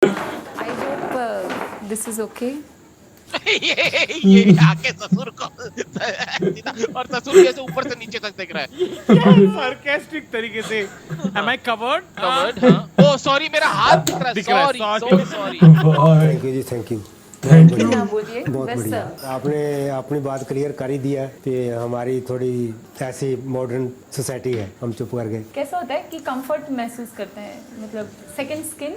I hope this is okay. ये आके ससुर को और ससुर कैसे ऊपर से नीचे तक देख रहा है सार्केस्टिक तरीके से am I covered? कवर्ड हाँ ओ सॉरी मेरा हाथ दिख रहा है sorry sorry thank you ji thank you ना बोलिए बहुत बस बढ़िया आपने अपनी बात क्लियर कर ही दिया कि हमारी थोड़ी ऐसी मॉडर्न सोसाइटी है हम चुप कर गए कैसा होता है कि कंफर्ट महसूस करते हैं मतलब सेकंड स्किन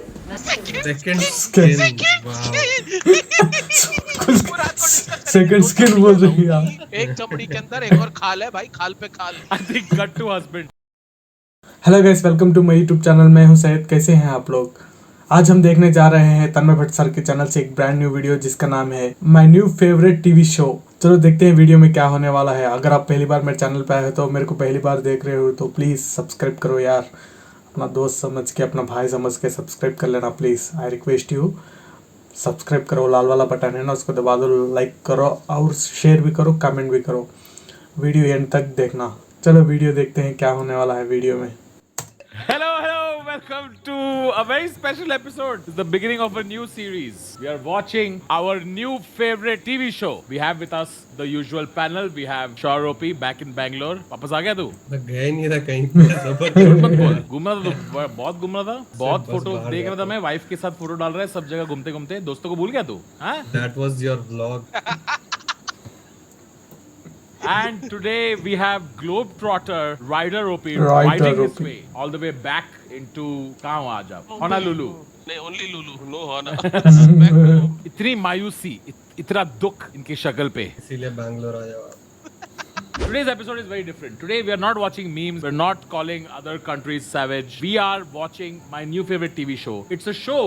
सेकंड स्किन बोल रही है। एक चमड़ी के अंदर एक और खाल है भाई खाल पे खाल I think cut to husband. Hello guys, welcome to my YouTube channel. मैं हूं सैयद। कैसे हैं आप लोग? आज हम देखने जा रहे हैं तन्मय भट्ट सर के चैनल से एक ब्रांड न्यू वीडियो जिसका नाम है my new favourite TV show. चलो देखते हैं वीडियो में क्या होने वाला है। अगर आप पहली बार मेरे चैनल पे आए हो तो मेरे को पहली बार देख रहे हो तो प्लीज़ सब्सक्राइब करो यार। अपना दोस्त समझ के, अपना भाई समझ के सब्सक्राइब कर लेना please. I request you, subscribe करो। लाल वाला बटन है ना, उसको दबा दो, लाइक करो और शेयर भी करो, कमेंट भी करो। वीडियो एंड तक देखना। चलो वीडियो देखते हैं क्या होने वाला है वीडियो में। Hello, welcome to a very special episode. It's the beginning of a new series. We are watching our new favorite TV show. We have with us the usual panel. We have Shauropi back in Bangalore. वापस आ गया तू? मैं गया नहीं था कहीं पे झूठ मत बोल। घूम रहा था तू? बहुत घूम रहा था। बहुत बस फोटो बाहर देख गया रहा था मैं। वाइफ के साथ फोटो डाल रहा है सब जगह घूमते घूमते। दोस्तों को भूल गया तू? हाँ? That was your vlog. And today we have Globetrotter Ryder Opi Ryder riding his Opi. way all the way back into कहाँ हो आज आप? Honolulu. नहीं ओनली लुलू नो होना इतनी मायूसी, इतना दुख इनकी शक्ल पे। इसीलिए बैंगलोर आ जाओ आप। Today's episode is very different. Today we are not watching memes. We're not calling other countries savage. We are watching my new favorite TV show. It's a show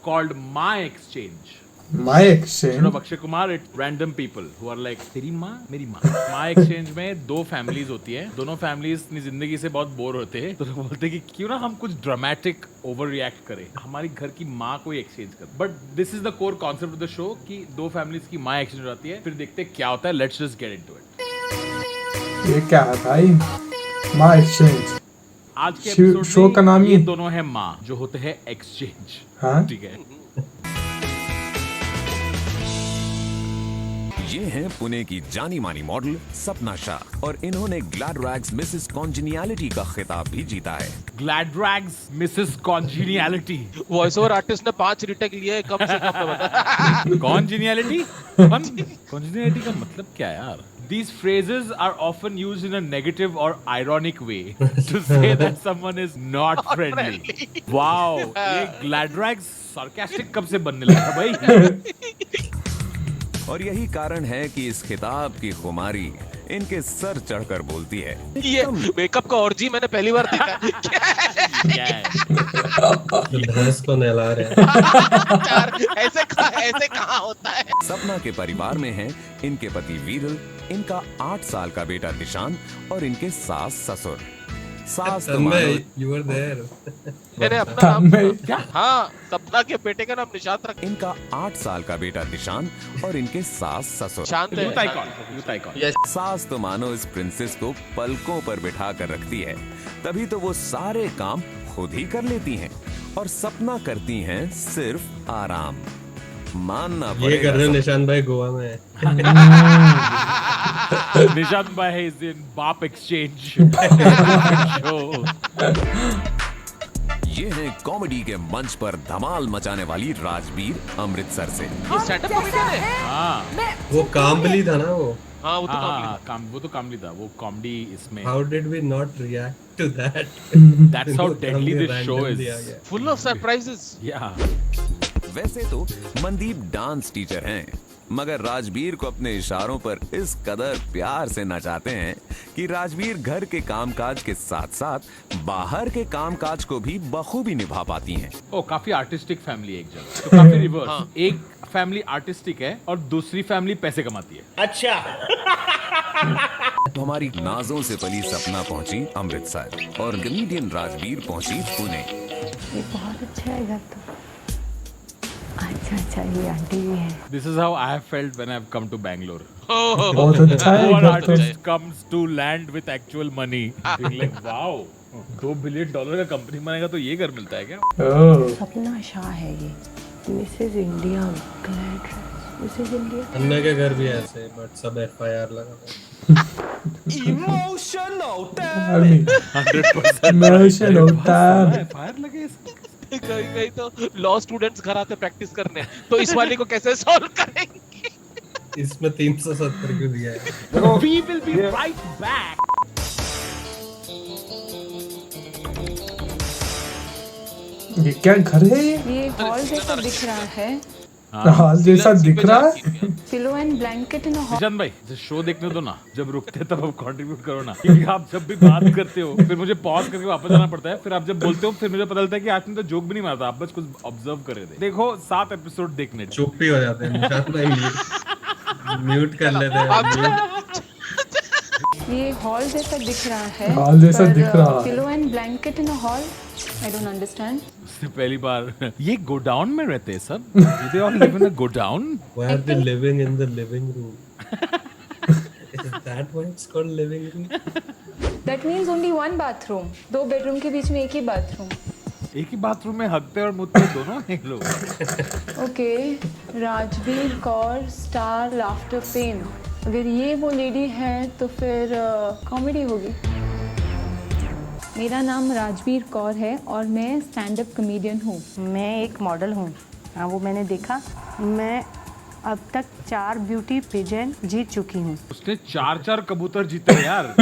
called My Exchange. My You know exchange. Akshay Kumar, it random people who are like तेरी माँ मेरी माँ। My Exchange में दो families होती है। दोनों families अपनी जिंदगी से बहुत बोर होते हैं तो लोग बोलते हैं कि क्यों ना हम कुछ ड्रामेटिक ओवर रिएक्ट करें, हमारी घर की माँ को एक्सचेंज कर। But this is the core concept of the show कि दो फैमिलीज की माँ एक्सचेंज हो जाती है। फिर देखते हैं क्या होता है। Let's just get into it. ये क्या है भाई? My exchange. आज के शो- एपिसोड शो का नाम में ये ही- दोनों है माँ जो होते हैं एक्सचेंज। हाँ? ठीक है। ये हैं पुणे की जानी मानी मॉडल सपना शाह और इन्होंने ग्लैडरैग्स मिसेस कॉन्जिनियलिटी का खिताब भी जीता है। ग्लैड्रैग्स मिसेस कॉन्जिनियलिटी। वॉइस ओवर आर्टिस्ट ने 5 रिटेक लिए कम से कम में बता कॉन्जिनियलिटी? कॉन्जिनियलिटी का मतलब क्या है यार? These phrases are often used in a negative or ironic way to say that someone is not friendly. Wow, ये ग्लैड्रैग्स sarcastic कब से बनने लगा भाई? और यही कारण है कि इस खिताब की खुमारी इनके सर चढ़कर बोलती है। ये मेकअप का ऑर्जी मैंने पहली बार देखा क्या है? तो भैंस को नहला रहे हैं। यार ऐसे कहाँ होता है सपना के परिवार में हैं इनके पति वीरल, इनका 8 साल का बेटा निशान और इनके सास ससुर। सास तो मानो You were there. मैंने अपना नाम तन्मय। हाँ सपना के बेटे का नाम निशांत रखा इनका 8 साल का बेटा निशान और इनके सास ससुर। शांत Youth है icon, youth icon. सास तो मानो इस प्रिंसेस को पलकों पर बिठा कर रखती है, तभी तो वो सारे काम खुद ही कर लेती हैं और सपना करती हैं सिर्फ आराम। मानना ये कर रहे पड़ेगा हो निशान भाई गोवा में। निशांत भाई is in बाप exchange. show. ये है कॉमेडी के मंच पर धमाल मचाने वाली राजबीर अमृतसर से। ये सेटअप कॉमेडियन है हाँ वो कामबली था ना वो। हाँ वो तो हाँ, वो तो कामली था। वो कॉमेडी इसमें। How did we not react to that? That's how deadly this show Randomly आ is. गया। Full of surprises Yeah. वैसे तो मनदीप डांस टीचर हैं, मगर राजबीर को अपने इशारों पर इस कदर प्यार से नचाते हैं कि राजबीर घर के कामकाज के साथ साथ बाहर के कामकाज को भी बखूबी निभा पाती हैं। ओ काफी आर्टिस्टिक फैमिली है एक जगह। तो काफी रिवर्स। एक फैमिली आर्टिस्टिक है और दूसरी फैमिली पैसे कमाती है। तो हमारी नाजों से पली सपना पहुंची अमृतसर और कमेडियन राजबीर पहुंची पुणे। ये बहुत अच्छा है घर तो अच्छा अच्छा, ये आंटी भी है। This is how I have felt when I've come to Bangalore. बहुत अच्छा है One घर पे। artist comes to land with actual money. Being like, wow, $2 billion का कंपनी बनेगा तो ये घर मिलता है क्या? ओह, सपना शाह है ये। Mrs India, glad Mrs India. Anna के घर भी ऐसे, बट सब FIR लगा हुआ है। अभी 100% इमोशन होता है। फायर लगे इसके। कहीं कहीं तो लॉ स्टूडेंट्स घर आते प्रैक्टिस करने, तो इस वाले को कैसे सॉल्व करेंगे? इसमें 370 क्यों दिया है? We will be right back. ये क्या घर है ये? ये हॉल जैसा दिख रहा है। हाल जैसा दिख रहा है। Pillow and blanket in a hall. Nishant भाई शो देखने दो ना, जब रुकते तब आप कंट्रीब्यूट करो ना, क्योंकि आप जब भी बात करते हो फिर मुझे पॉज करके वापस आना पड़ता है, फिर आप जब बोलते हो फिर मुझे पता चलता है कि आपने तो जोक भी नहीं मारा था, आप बस कुछ ऑब्जर्व कर रहे थे। देखो 7 एपिसोड देखने चुप ही हो जाते हैं निशांत भाई, म्यूट कर लेते हैं। ये हॉल जैसा दिख रहा है। हॉल जैसा दिख रहा है। Pillow and blanket in a hall. I don't understand. उससे पहली बार ये गोडाउन में रहते हैं सब। They all live in a godown. Why are they living in the living room? Is that why it's called living room? That means only one bathroom. 2 bedroom के बीच में एक ही बाथरूम। एक ही बाथरूम में हगते और मुझते दोनों हैं लोग। Okay, Rajveer Kaur star laughter fame. अगर ये वो लेडी है तो फिर कॉमेडी होगी। मेरा नाम राजवीर कौर है और मैं स्टैंड अप कॉमेडियन हूँ। मैं एक मॉडल हूँ। हाँ, वो मैंने देखा। मैं अब तक 4 ब्यूटी पिजन जीत चुकी हूँ। उसने 4 कबूतर जीते यार।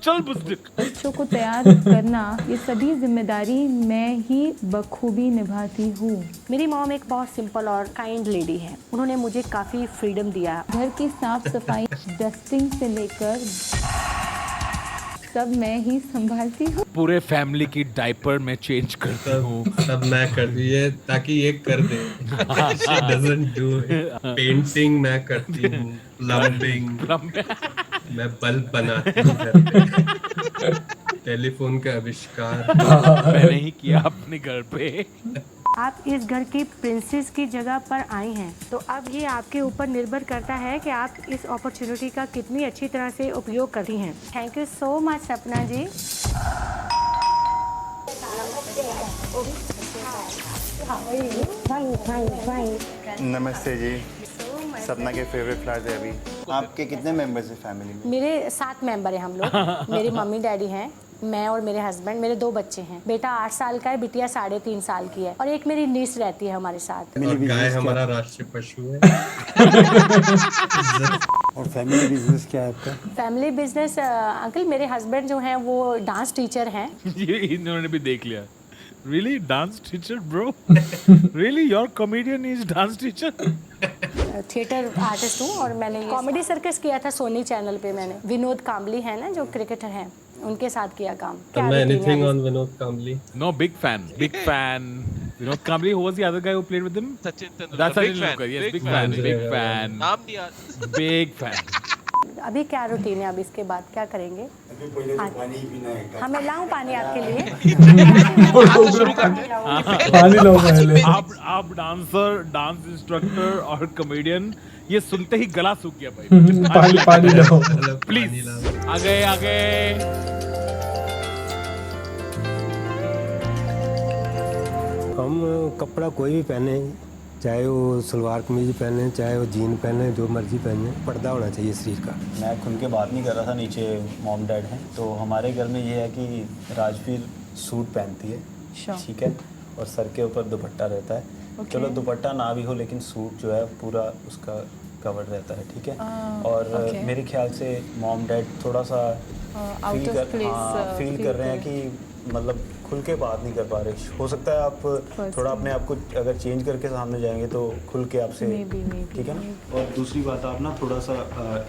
चल बुज़दिक। बच्चों को तैयार करना, ये सभी जिम्मेदारी मैं ही बखूबी निभाती हूँ। मेरी मॉम एक बहुत सिंपल और काइंड लेडी है। उन्होंने मुझे काफ़ी फ्रीडम दिया। घर की साफ सफाई, डस्टिंग से लेकर सब मैं ही संभालती हूँ। पूरे फैमिली की डायपर में चेंज करता हूँ। सब मैं कर दी है ताकि ये कर दे। She doesn't do it. Painting मैं करती हूँ, प्लम्बिंग मैं बल्ब बनाती हूँ घर पे। टेलीफोन का आविष्कार मैंने ही किया अपने घर पे। आप इस घर की प्रिंसेस की जगह पर आई हैं, तो अब ये आपके ऊपर निर्भर करता है कि आप इस अपॉर्चुनिटी का कितनी अच्छी तरह से उपयोग करती हैं। थैंक यू सो मच सपना जी। नमस्ते जी। सपना के फेवरेट फ्लावर्स है अभी। आपके कितने मेंबर्स हैं फैमिली में? मेरे 7 मेंबर हैं हम लोग। मेरी मम्मी डैडी हैं, मैं और मेरे हस्बैंड, मेरे 2 बच्चे हैं। बेटा 8 साल का है, बिटिया 3.5 साल की है और एक मेरी नीस रहती है हमारे साथ। और गाय हमारा राष्ट्रीय पशु है। और फैमिली बिजनेस क्या है आपका? फैमिली बिजनेस अंकल, मेरे हस्बैंड जो हैं वो डांस टीचर हैं। ये इन्होंने भी देख लिया। Really, dance teacher, bro? Really, your comedian is dance teacher? Theatre artist हूँ और मैंने कॉमेडी सर्कस किया था सोनी चैनल पे। मैंने विनोद कांबली है ना जो क्रिकेटर हैं, उनके साथ किया काम। Anything on Vinod Kambli? No, big fan. Big fan. Vinod Kambli, who was the other guy who played with him? Sachin Tendulkar. That's Big Sachin fan, Tendulkar. Yes, big big fan. fan. Big fan. नाम दिया। Big fan. अभी क्या routine है? अब इसके बाद क्या करेंगे? पानी पीना है। हाँ, मैं लाऊं पानी आपके लिए। पानी लो पहले। आप डांसर, डांस इंस्ट्रक्टर और कॉमेडियन, ये सुनते ही गला सूख गया भाई। पानी लो। प्लीज आगे। हम कपड़ा कोई भी पहने, चाहे वो सलवार कमीज पहने, चाहे वो जीन पहने, जो मर्जी पहने, पर्दा होना चाहिए शरीर का। मैं खुल के बात नहीं कर रहा था, नीचे मॉम डैड हैं, तो हमारे घर में ये है कि राजवीर सूट पहनती है, ठीक है, और सर के ऊपर दुपट्टा रहता है। चलो दुपट्टा ना भी हो लेकिन सूट जो है पूरा उसका कवर रहता है, ठीक है। और मेरे ख्याल से मॉम डैड थोड़ा सा फील कर रहे हैं कि मतलब खुल के बात नहीं कर पा रहे। हो सकता है आप थोड़ा अपने आप को अगर चेंज करके सामने जाएंगे तो खुल के आपसे, ठीक है ना। और दूसरी बात, आप ना थोड़ा सा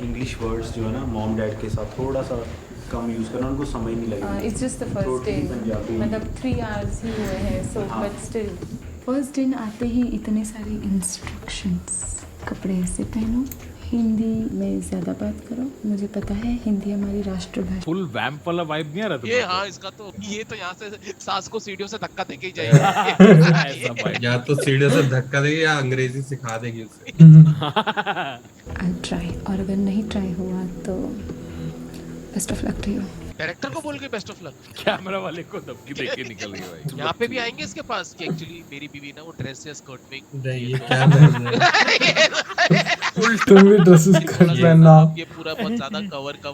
इंग्लिश वर्ड्स जो है ना मॉम डैड के साथ थोड़ा सा कम यूज़ करना, उनको समझ नहीं लगेगा। It's just the first day, मतलब 3 hours ही हुए हैं, सो बट स्टिल फर्स्ट दिन आते ही इतने सारे इंस्ट्रक्शंस। कपड़े ऐसे पहनो, हिंदी में ज़्यादा बात करो, मुझे पता है हिंदी हमारी राष्ट्रभाषा। फुल वैम्प वाला वाइब नहीं आ रहा ये तुम्हें? हाँ, इसका तो ये तो यहाँ से सास को सीढ़ियों से धक्का देके ही जाएगा। ऐसा vibe। या तो सीढ़ियों से धक्का देगी या अंग्रेजी सिखा देगी उसे। आई ट्राई, और अगर नहीं ट्राई हुआ तो best of luck to you. Director को बोल के बेस्ट ऑफ लक। कैमरा वाले को धमकी देके निकल गए भाई। यहाँ पे भी आएंगे इसके पास कि एक्चुअली मेरी बीवी ना वो ड्रेस या स्कर्ट में नहीं, ये क्या बन रहा है? तुम भी ड्रेसेस कर पहनना। ये पूरा बहुत ज्यादा कवर था,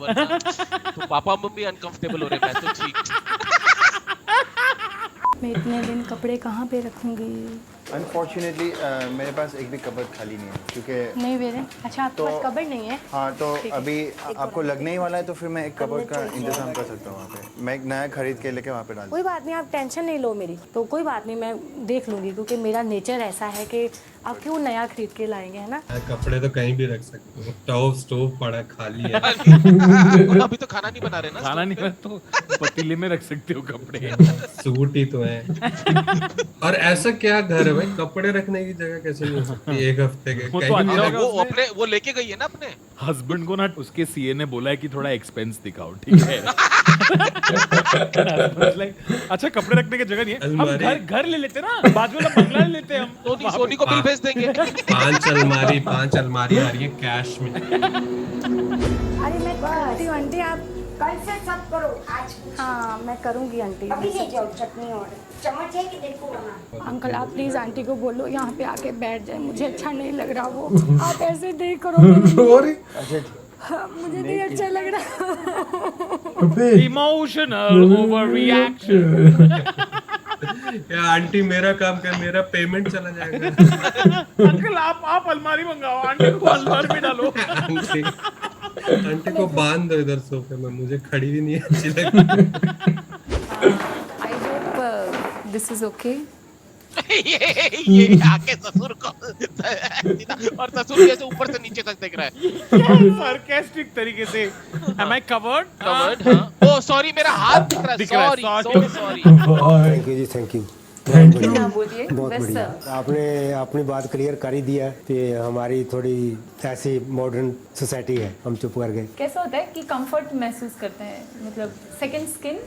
तो पापा मम्मी अनकंफर्टेबल हो रहे हैं, मैं तो ठीक। मैं इतने दिन कपड़े कहाँ पे रखूँगी? अनफॉर्चुनेटली मेरे पास एक भी कबर्ड खाली नहीं है क्योंकि नहीं वेरे, अच्छा आपके पास कबर्ड नहीं है? हाँ, तो अभी आपको लगने ही वाला है तो फिर मैं एक कबर्ड का इंतजाम कर सकता हूँ वहाँ पे। मैं एक नया खरीद के लेके वहाँ पे डाल कोई बात नहीं, आप टेंशन नहीं लो मेरी, तो कोई बात नहीं, मैं देख लूँगी, क्योंकि मेरा नेचर ऐसा है कि आप क्यों नया खरीद के लाएंगे, है ना? कपड़े तो कहीं भी रख सकते हो। टॉप स्टोव पड़ा खाली है। अभी तो खाना नहीं बना रहे ना, खाना नहीं बना तो पतीले में रख सकते हो कपड़े। सूट ही तो है। और ऐसा क्या घर है भाई, कपड़े रखने की जगह कैसे नहीं हो सकती एक हफ्ते के? वो तो कहीं भी अच्छा रख- होगा। वो अपने वो लेके गई है ना अपने। हस्बैंड को ना उसके सीए ने बोला है कि थोड़ा एक्सपेंस दिखाओ, ठीक है? अच्छा कपड़े रखने की जगह नहीं है, हम अलमारी। घर ले लेते ना, बाजू वाला बंगला ले लेते हम। सोनी को बिल भेज देंगे। 5 अलमारी आ रही है कैश में। अरे मैं करती हूँ आंटी, आप कल से सब करो आज। हाँ मैं करूँगी आंटी। अभी ले जाओ चटनी और चम्मच है कि देखो बना। अंकल आप प्लीज आंटी को बोलो यहाँ पे आके बैठ जाए, मुझे अच्छा नहीं लग रहा वो। आप ऐसे नहीं करो, हाँ, मुझे नहीं अच्छा लग रहा। Emotional overreaction. या आंटी मेरा काम कर, मेरा पेमेंट चला जाएगा। अंकल आप अलमारी मंगाओ, आंटी को अलमारी में डालो। आंटी को बांध दो इधर सोफे में, मुझे खड़ी भी नहीं अच्छी लगती। I hope this is okay. ये आके ससुर को और ससुर कैसे ऊपर से नीचे तक देख रहा है सार्कास्टिक तरीके से। Am I covered? कवर्ड। हाँ, ओ सॉरी मेरा हाथ दिख रहा है, sorry sorry. Thank you ji, thank you. ना बोलिए, बहुत बस बढ़िया, आपने अपनी बात क्लियर कर ही दिया कि हमारी थोड़ी ऐसी मॉडर्न सोसाइटी है, हम चुप कर गए। कैसा होता है कि कंफर्ट महसूस करते हैं, मतलब सेकंड स्किन।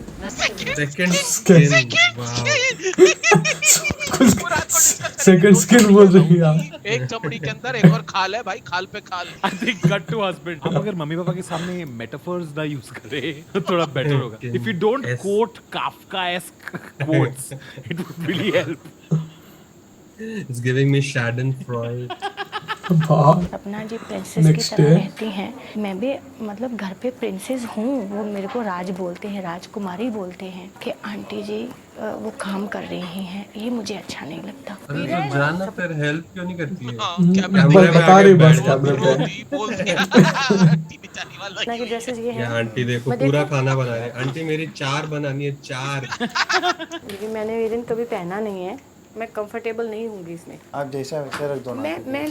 सेकंड स्किन बोल रही है। एक चमड़ी के अंदर एक और खाल है भाई, खाल पे खाल। I think cut to husband। हम अगर मम्मी पापा के सामने मेटाफर्स ना यूज करें तो थोड़ा बेटर होगा। If you don't quote Kafkaesque quotes, it would really help। It's giving me Schadenfreude। सपना जी प्रिंसेस की Next तरह है। रहती हैं, मैं भी मतलब घर पे प्रिंसेस हूँ। वो मेरे को राज बोलते हैं, राजकुमारी बोलते हैं कि आंटी जी वो काम कर रही हैं, ये मुझे अच्छा नहीं लगता। अरे तो जाना फिर हेल्प क्यों नहीं करती है? बता रही बस कैमरे पे। ना कि ड्रेसेस ये ये हैं, आंटी देखो मैं पूरा देखो। खाना बना रही है। आंटी मेरी 4 बनानी है, 4। लेकिन मैंने ये दिन कभी पहना नहीं है, मैं कंफर्टेबल नहीं होंगी इसमें। आप जैसा वैसे रख दो ना, मैं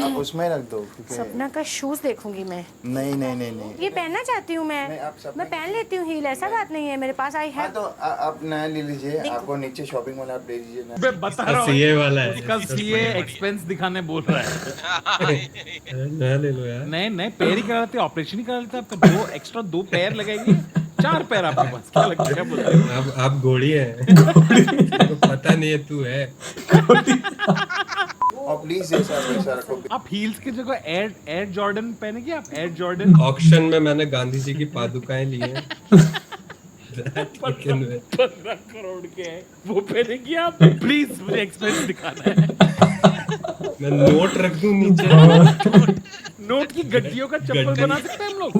आप उसमें रख दो क्योंकि सपना का शूज देखूंगी मैं। नहीं नहीं नहीं नहीं ये पहनना चाहती हूँ नहीं, आप सब मैं पहन लेती हूँ हील, ऐसा बात नहीं है, मेरे पास आई हाँ है। तो आप नया ले लीजिए, आपको नीचे शॉपिंग मॉल आप ले लीजिए ना। मैं बता रहा हूँ, सीए वाला है। उसका सीए एक्सपेंस दिखाने बोल रहा है। नया ले लो यार। नए पैर ही करा लेते, ऑपरेशन ही करा लेते, आपका 2 एक्स्ट्रा 2 पैर लगाएंगे, 4 पैर आपके पास। क्या लगता है, क्या बोलते हैं? आप घोड़ी है। तो पता नहीं है तू है। और प्लीज जैसा वैसा रखो। आप हील्स की जगह एयर जॉर्डन पहनेंगे, आप एयर जॉर्डन। ऑक्शन में मैंने गांधी जी की पादुकाएं ली हैं। 15 करोड़ के हैं, वो पहनेंगी आप? प्लीज मुझे एक्सपेंस दिखाना है। मैं नोट रख दूं नीचे। नोट की गड्डियों का चप्पल बना सकते हैं हम लोग।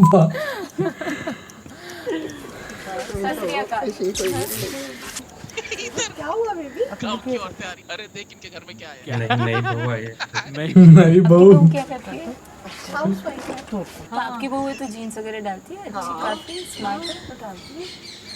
क्या हुआ बेबी? गाँव की औरतें आ रही, अरे देख इनके घर में क्या है। नहीं बहू आई है। नहीं बहू क्या करती है? हाउस वाइफ है। तो आपकी बहू है तो जीन्स वगैरह डालती है, अच्छी काफी स्मार्ट है तो डालती है।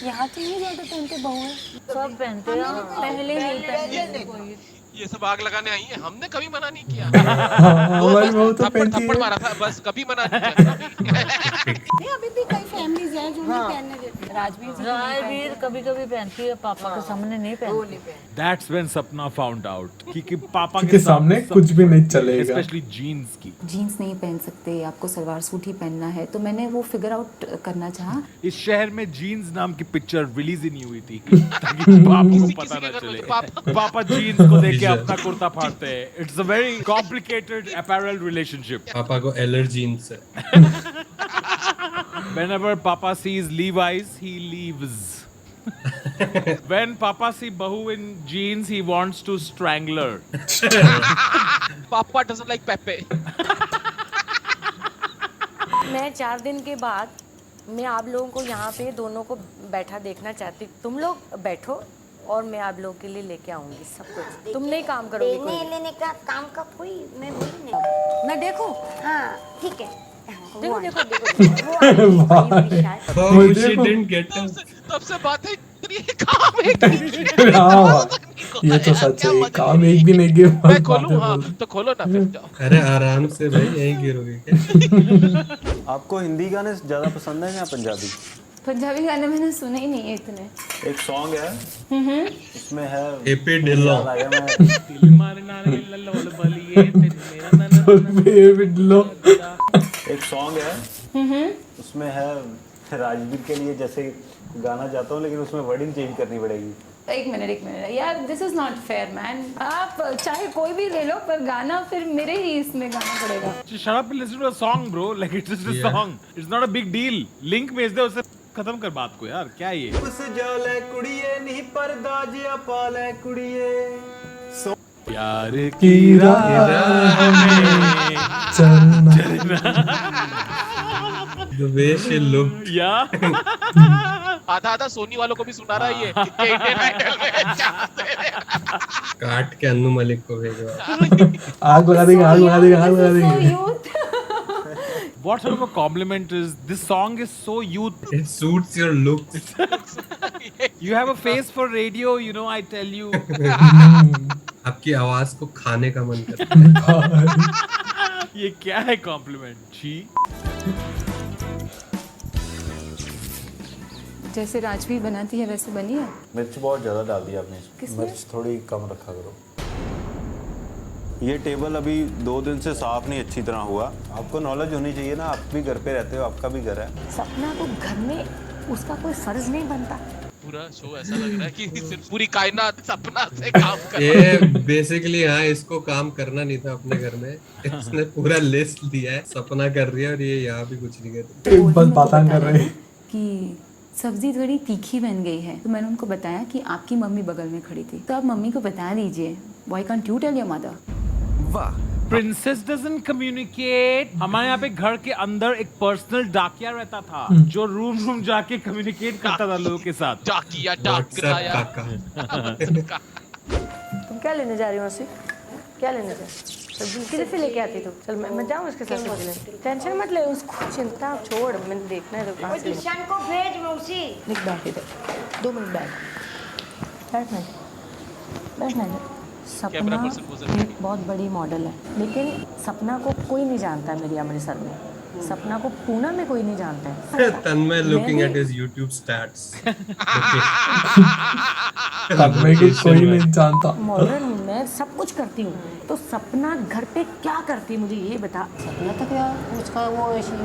यहाँ तो नहीं ज़्यादा पहनते बहू है, सब पहनते हैं, पहले नहीं पहनते कोई। ये सब आग लगाने आई है, हमने कभी मना नहीं किया। हमारी बहू तो थप्पड़ पहनती थप्पड़ है। मारा था बस, कभी मना नहीं किया। नहीं अभी भी कई फैमिलीज हैं जो नहीं पहनने देते। राजवीर कभी कभी पहनती है, पापा के सामने नहीं पहनती। That's when सपना found out कि पापा के सामने कुछ भी नहीं चलेगा, स्पेशली जीन्स की। जीन्स नहीं पहन सकते, आपको सलवार सूट ही पहनना है, तो मैंने वो फिगर आउट करना चाहा। इस शहर में जीन्स नाम की पिक्चर रिलीज ही नहीं हुई थी ताकि पापा को पता ना चले। पापा जीन्स को देख के अपना कुर्ता फाड़ते हैं। It's a very complicated apparel relationship. पापा को एलर्जी है। Whenever Papa sees Levi's, he leaves. When Papa see Bahu in jeans, he wants to strangle her. Papa doesn't like Pepe. मैं 4 दिन के बाद मैं आप लोगों को यहाँ पे दोनों को बैठा देखना चाहती हूँ। तुम लोग बैठो और मैं आप लोगों के लिए लेके आऊंगी सब कुछ। तुम नहीं काम करोगे देने लेने का काम का कोई मैं बोली नहीं। मैं देखूं? हाँ ठीक है। देखो देखो देखो तब से बातें काम एक ये तो सच है, काम एक दिन एक गेम। मैं खोलूं? हाँ तो खोलो ना फिर जाओ। अरे आराम से भाई, यहीं गिरोगे। आपको हिंदी गाने ज्यादा पसंद है या पंजाबी? पंजाबी गाने मैंने सुने ही नहीं है इतने। एक सॉन्ग है उसमें है एपी ढिल्लो। एक सॉन्ग है उसमें है राजवीर के लिए जैसे गाना चाहता हूँ, लेकिन उसमें वर्डिंग चेंज करनी पड़ेगी। एक मिनट यार, this is not fair man. आप चाहे कोई भी ले लो, पर गाना फिर मेरे ही इसमें गाना पड़ेगा। Shut up and listen to a song, bro. Like it's just a song. It's not a big deal. Link भेज दे, उससे खत्म कर बात को यार। क्या ये? उस जाले कुड़िए नहीं पर्दा जिया पाले कुड़िए। प्यार की राह में चलना। The way she looked. आधा सोनी वालों को भी सुना रहा है ये। कि इंडियन आइडल में चाहते हैं। काट के अन्नू मलिक को भेजो। आग लगा देंगे, आग लगा देंगे, आग लगा देंगे। What sort of a compliment is this? Song is so youth. It suits your looks. You have a face for radio, you know. I tell you. आपकी आवाज को खाने का मन करता है। ये क्या है compliment? जी। जैसे राजवीर बनाती है वैसे बनी है। मिर्च बहुत ज्यादा डाल दी आपने। किसने? मिर्च थोड़ी कम रखा करो। ये टेबल अभी 2 दिन से साफ नहीं अच्छी तरह हुआ। आपको नॉलेज होनी चाहिए ना, आप भी घर पे रहते हो, आपका भी घर है। सपना को घर में उसका कोई फर्ज नहीं बनता। पूरा शो ऐसा लग रहा है कि सिर्फ पूरी कायनात सपना से काम कर। ये बेसिकली हाँ, इसको काम करना नहीं था अपने घर में। इसने पूरा लिस्ट दिया है, सपना कर रही है और ये यहाँ भी कुछ नहीं कर रही। बस बातें कर रहे हैं कि सब्जी थोड़ी तीखी बन गई है, तो मैंने उनको बताया कि आपकी मम्मी बगल में खड़ी थी, तो आप मम्मी को बता दीजिए। Why can't you tell your mother? वाह, Princess doesn't communicate. हमारे यहाँ पे घर के अंदर एक पर्सनल डाकिया रहता था जो रूम जाके कम्युनिकेट करता था लोगों के साथ। डाकिया डाक कराया। तुम क्या लेने जा रही हो मौसी? क्या लेने जा? सब्जी किधर से लेके आती तू? चल मैं जाऊँ उसके साथ सब्जी लेने। टेंशन मत ले, उसको चिंता छोड़, मैंने देखना है दुकान से। किशन को भेज मौसी। निक बैठ इधर 2 मिनट बैठना सपना एक बहुत बड़ी मॉडल है, लेकिन सपना को कोई नहीं जानता है मेरी अमृतसर में। सपना को पूना में कोई नहीं जानता है। Tanmay looking at his YouTube stats. Tanmay को कोई नहीं जानता। मॉडर्न मैं सब कुछ करती हूँ, तो सपना घर पे क्या करती है मुझे ये बता। सपना तो क्या उसका वो ऐसी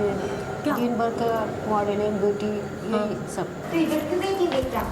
दिन भर का मॉडलिंग ब्यूटी ये सब। तो इधर क्यों गई थी बेटा?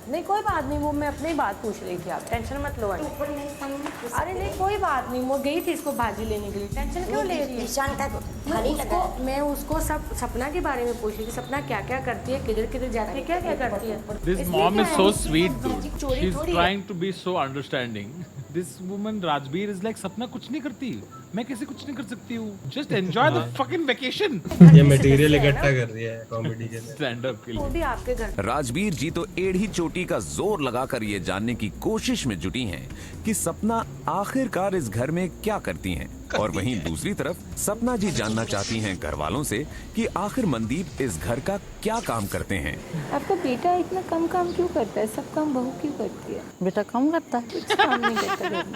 नहीं कोई बात नहीं, वो मैं अपनी बात पूछ रही थी, आप टेंशन मत लो। अरे नहीं कोई बात नहीं, वो गई थी इसको भाजी लेने के लिए, टेंशन क्यों ले रही है? मैं उसको सब सपना के बारे में पूछ रही थी, सपना क्या क्या करती है, किधर किधर जाती है, क्या क्या करती है। This mom is so sweet, dude. She's trying to be so understanding. This woman Rajbir is like सपना कुछ नहीं करती, मैं कैसे कुछ नहीं कर सकती हूँ। Just enjoy the fucking vacation. ये मटेरियल इकट्ठा कर रही है कॉमेडी के लिए, स्टैंड अप के लिए। वो भी आपके घर। राजबीर जी तो एड़ी चोटी का जोर लगाकर ये जानने की कोशिश में जुटी हैं कि सपना आखिरकार इस घर में क्या करती हैं, और वहीं दूसरी तरफ सपना जी जानना चाहती हैं घर वालों से कि आखिर मनदीप इस घर का क्या काम करते हैं। आपका बेटा इतना कम काम क्यों करता है? सब काम बहू क्यों करती है? बेटा कम करता है, कुछ काम नहीं करता घर में।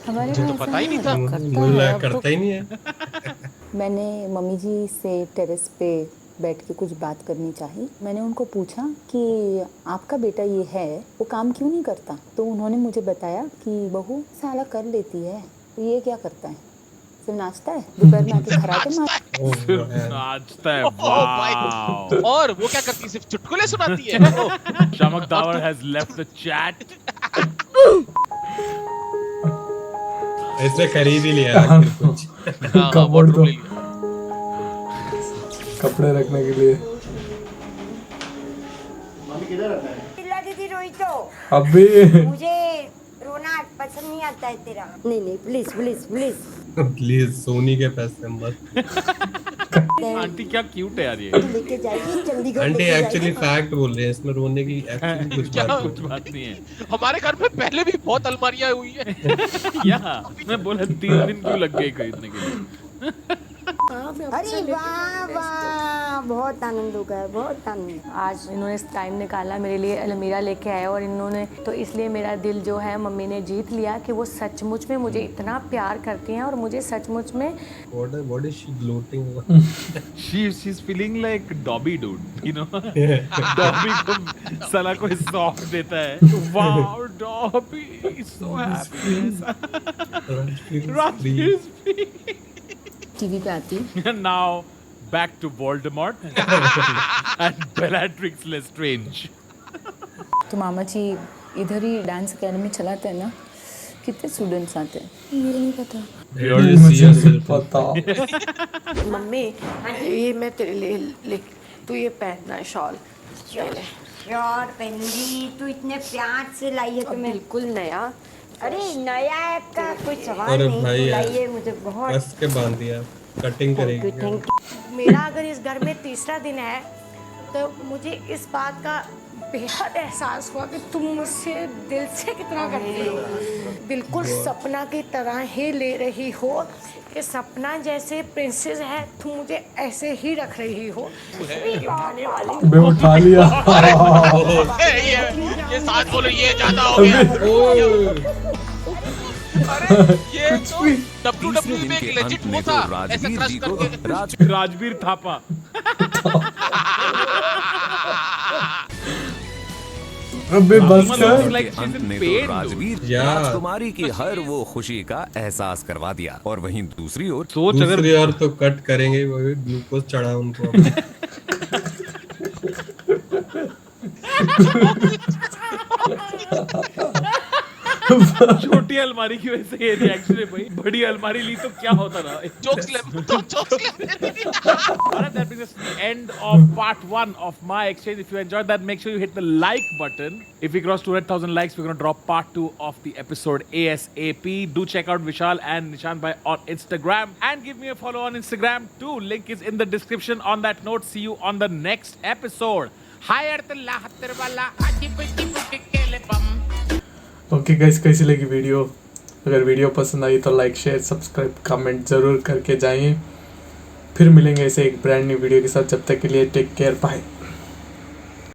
हमारे मुझे तो पता ही नहीं था। करता ही नहीं है। मैंने मम्मी जी से टेरेस पे बैठ के कुछ बात करनी चाहिए। मैंने उनको पूछा कि आपका बेटा ये है वो काम क्यों नहीं करता, तो उन्होंने मुझे बताया कि बहू साला कर लेती है, तो ये क्या करता है, सिर्फ नाचता है, दोपहर में आके खराटे नाचता है। वाओ। और वो क्या करती है, सिर्फ चुटकुले सुनाती है। Shamak Dawar has left the chat. इसने खरीद ही लिया आखिर कुछ। कपबोर्ड तो कपड़े रखने के लिए। चिल्ला दीदी रोई तो अभी मुझे रोना पसंद नहीं आता है तेरा। नहीं नहीं please please please please Soni के पैसे मत। आंटी क्या क्यूट है यार ये। लेके जाइए चंडीगढ़। आंटी एक्चुअली फैक्ट बोल रहे हैं, इसमें रोने की एक्चुअली कुछ बात नहीं है। हमारे घर में पहले भी बहुत अलमारियां हुई है। मैं बोला 3 दिन क्यों लग गए खरीदने के लिए। अरे वाह वाह, बहुत आनंद हो गया, बहुत आनंद। आज इन्होंने टाइम निकाला मेरे लिए, अलमीरा लेके आए, और इन्होंने तो इसलिए मेरा दिल जो है मम्मी ने जीत लिया कि वो सचमुच में मुझे इतना प्यार करती हैं और मुझे सचमुच में What is she gloating? She's feeling like Dobby dude, you know. Dobby को साला कोई सॉफ्ट देता है। Wow, Dobby is so happy. Rajveer is free. TV पे आती हूँ। Now back to Voldemort and Bellatrix Lestrange. तो मामा जी इधर ही डांस अकेडमी चलाते हैं ना, कितने स्टूडेंट्स आते हैं? ये नहीं पता। मुझे नहीं पता। मम्मी ये मैं तेरे लिए तू ये पहनना है शॉल। शॉल पहनगी, तू इतने प्यार से लाई है, तो मैं बिल्कुल नया। अरे नया ऐप का कोई सवाल अरे नहीं, भाई लाइए, मुझे बहुत कस के बांध दिया, कटिंग करेगी। मेरा अगर इस घर में तीसरा दिन है तो मुझे इस बात का बेहद एहसास हुआ कि तुम मुझसे दिल से कितना करती हो, बिल्कुल सपना की तरह ही ले रही हो। ये सपना जैसे प्रिंसेस है, तुम मुझे ऐसे ही रख रही हो। आने वाली मैं उठा लिया। ये साथ बोलो, ये ज्यादा हो गया। अरे ये तो WWE में एक लेजेंड वो था, ऐसे क्रश करके राजवीर थापा। अबे बस कर। अंत में तो राजवीर राजकुमारी की हर वो खुशी का एहसास करवा दिया, और वहीं दूसरी ओर दूसरी ओर तो कट करेंगे, वो ग्लूकोज चढ़ा उनको। छोटी अलमारी की वजह से ये रिएक्शन है भाई। बड़ी अलमारी ली तो क्या होता ना। जोक्स ले। Alright, that brings us to the end of part 1 of my exchange. If you enjoyed that, make sure you hit the like button. If we cross 200,000 likes, we're going to drop part 2 of the episode ASAP. Do check out Vishal and Nishan Bhai on Instagram, and give me a follow on Instagram too. Link is in the description. On that note, see you on the next episode. Okay guys, कैसी लगी video? अगर video पसंद आई तो like, share, subscribe, comment ज़रूर करके जाइए। फिर मिलेंगे ऐसे एक ब्रांड न्यू वीडियो के साथ। जब तक के लिए टेक केयर, बाय।